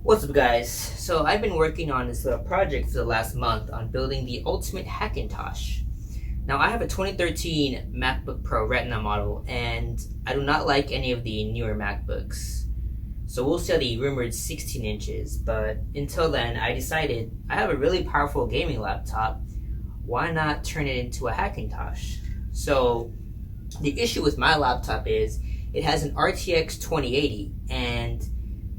What's up, guys? So I've been working on this little project for the last month on building the ultimate Hackintosh. Now I have a 2013 MacBook Pro Retina model, and I do not like any of the newer MacBooks. So we'll see the rumored 16 inches, but until then I decided I have a really powerful gaming laptop. Why not turn it into a Hackintosh? So the issue with my laptop is it has an RTX 2080, and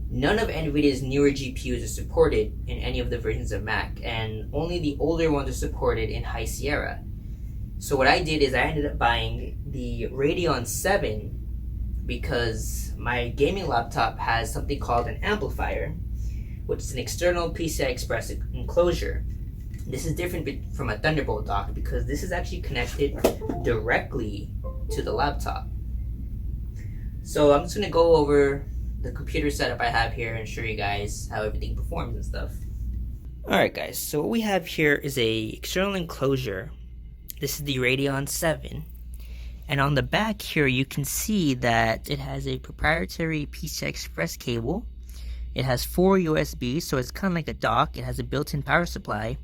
none of NVIDIA's newer GPUs are supported in any of the versions of Mac, and only the older ones are supported in High Sierra. So what I did is I ended up buying the Radeon 7 because my gaming laptop has something called an amplifier, which is an external PCI Express enclosure. This is different from a Thunderbolt dock because this is actually connected directly to the laptop. So I'm just going to go over the computer setup I have here and show you guys how everything performs and stuff. Alright guys, so what we have here is a external enclosure. This is the Radeon 7, and on the back here you can see that it has a proprietary PCI Express cable. It has 4 USB, so it's kind of like a dock. It has a built-in power supply,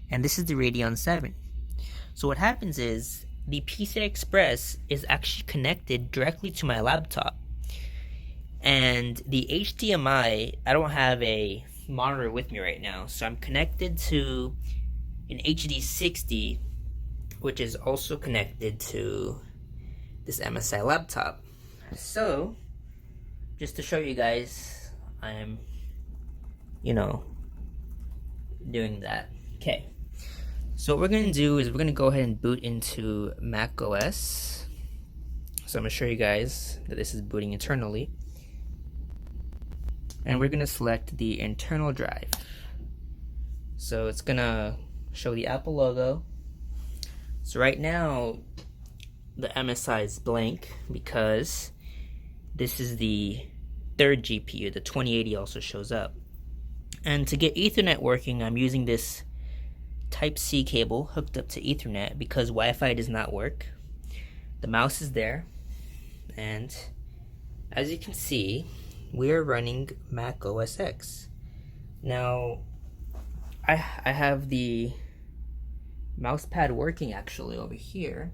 and this is the Radeon 7. So what happens is the PCI Express is actually connected directly to my laptop. And the HDMI, I don't have a monitor with me right now, so I'm connected to an HD60, which is also connected to this MSI laptop. So, just to show you guys, I'm, doing that. Okay. So what we're going to do is we're going to go ahead and boot into macOS. So I'm going to show you guys that this is booting internally. And we're going to select the internal drive. So it's going to show the Apple logo. So right now, the MSI is blank because this is the third GPU. The 2080 also shows up. And to get Ethernet working, I'm using this Type-C cable hooked up to Ethernet because Wi-Fi does not work. The mouse is there. And as you can see, we're running Mac OS X. Now, I have the mouse pad working actually over here.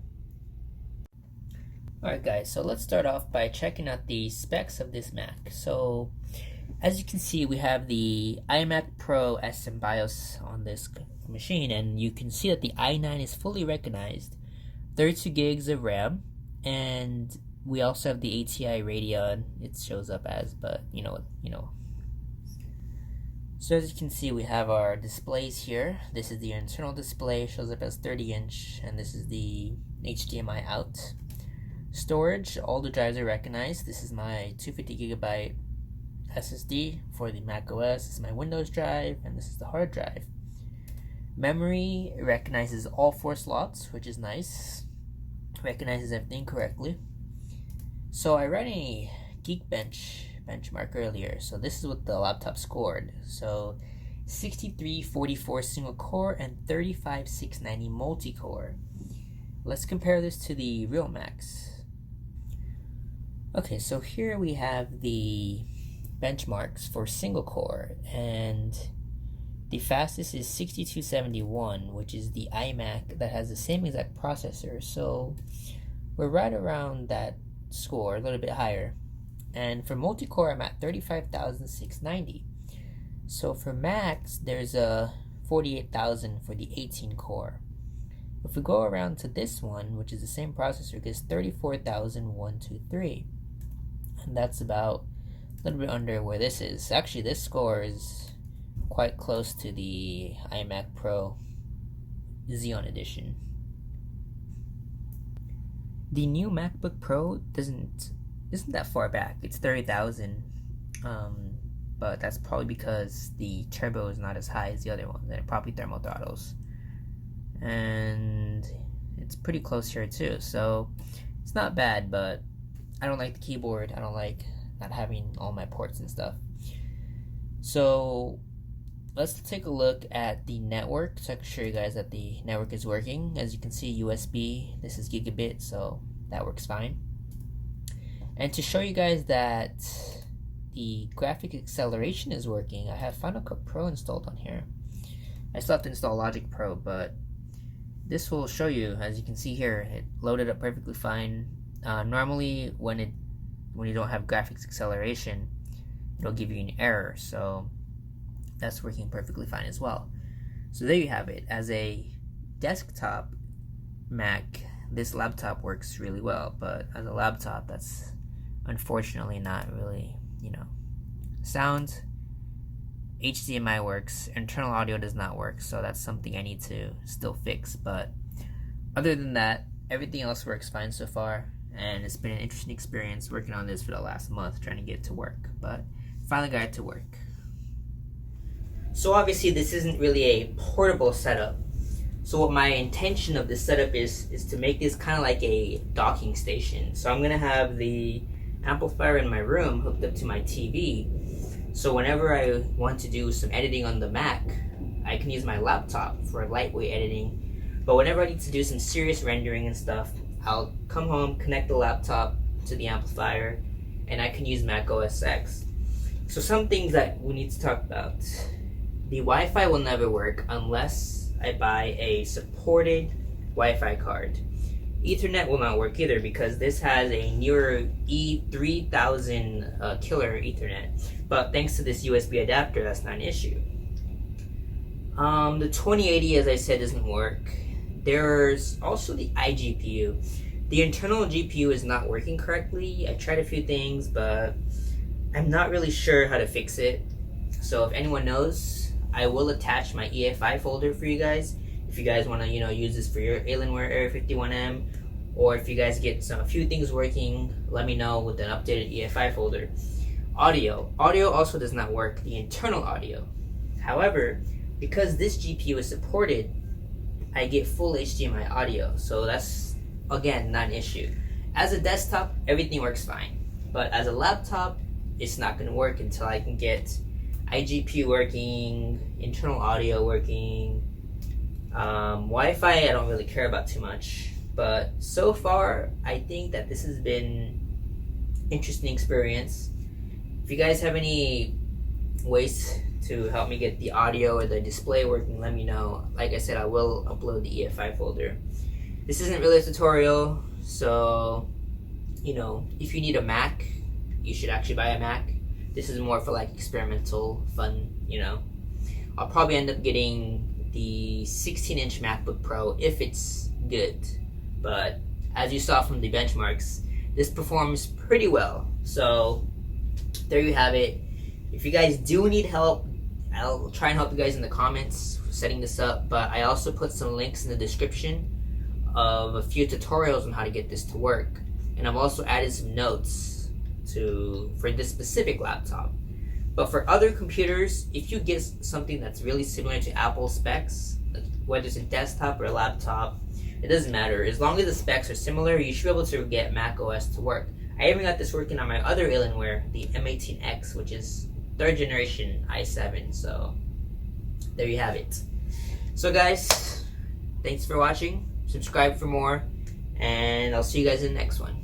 Alright guys, so let's start off by checking out the specs of this Mac. So, as you can see, we have the iMac Pro SM BIOS on this machine, and you can see that the i9 is fully recognized, 32 gigs of RAM, and we also have the ATI Radeon. It shows up as, but you know. So as you can see, we have our displays here. This is the internal display, shows up as 30-inch, and this is the HDMI out. Storage, all the drives are recognized. This is my 250GB SSD for the Mac OS. This is my Windows drive, and this is the hard drive. Memory recognizes all 4 slots, which is nice. Recognizes everything correctly. So I ran a Geekbench benchmark earlier. So this is what the laptop scored. So 6344 single core and 35690 multi-core. Let's compare this to the real Macs. Okay, so here we have the benchmarks for single core, and the fastest is 6271, which is the iMac that has the same exact processor. So we're right around that score, a little bit higher. And for multi-core, I'm at 35,690. So for Macs, there's a 48,000 for the 18 core. If we go around to this one, which is the same processor, it gets 34,123. And that's about a little bit under where this is. Actually, this score is quite close to the iMac Pro Xeon Edition. The new MacBook Pro isn't that far back. It's 30,000, but that's probably because the turbo is not as high as the other ones, and it probably thermal throttles. And it's pretty close here too, so it's not bad, but I don't like the keyboard. I don't like not having all my ports and stuff. So let's take a look at the network so I can show you guys that the network is working. As you can see, USB, this is gigabit, so that works fine. And to show you guys that the graphic acceleration is working. I have Final Cut Pro installed on here. I still have to install Logic Pro, but this will show you, as you can see here, it loaded up perfectly fine. Normally, when you don't have graphics acceleration, it'll give you an error. So that's working perfectly fine as well. So there you have it. As a desktop Mac, this laptop works really well, but as a laptop, that's unfortunately not really, Sound, HDMI works, internal audio does not work, so that's something I need to still fix. But other than that, everything else works fine so far, and it's been an interesting experience working on this for the last month, trying to get it to work, but finally got it to work. So obviously this isn't really a portable setup. So what my intention of this setup is to make this kind of like a docking station. So I'm gonna have the amplifier in my room hooked up to my TV. So whenever I want to do some editing on the Mac, I can use my laptop for lightweight editing. But whenever I need to do some serious rendering and stuff, I'll come home, connect the laptop to the amplifier, and I can use macOS X. So some things that we need to talk about. The Wi-Fi will never work unless I buy a supported Wi-Fi card. Ethernet will not work either because this has a newer E3000 killer Ethernet. But thanks to this USB adapter, that's not an issue. The 2080, as I said, doesn't work. There's also the iGPU. The internal GPU is not working correctly. I tried a few things, but I'm not really sure how to fix it. So if anyone knows, I will attach my EFI folder for you guys. If you guys want to, use this for your Alienware Area 51M, or if you guys get a few things working, let me know with an updated EFI folder. Audio also does not work, the internal audio. However, because this GPU is supported, I get full HDMI audio, so that's again not an issue. As a desktop, everything works fine, but as a laptop, it's not going to work until I can get iGPU working, internal audio working. Wi-Fi I don't really care about too much, but so far I think that this has been interesting experience. If you guys have any ways to help me get the audio or the display working, let me know. Like I said, I will upload the EFI folder. This isn't really a tutorial, so if you need a Mac, you should actually buy a Mac. This is more for like experimental fun, I'll probably end up getting the 16-inch MacBook Pro if it's good. But as you saw from the benchmarks, this performs pretty well. So there you have it. If you guys do need help, I'll try and help you guys in the comments setting this up. But I also put some links in the description of a few tutorials on how to get this to work. And I've also added some notes for this specific laptop. But for other computers, if you get something that's really similar to Apple specs, whether it's a desktop or a laptop, it doesn't matter. As long as the specs are similar, you should be able to get macOS to work. I even got this working on my other Alienware, the M18X, which is 3rd generation i7. So there you have it. So guys, thanks for watching. Subscribe for more, and I'll see you guys in the next one.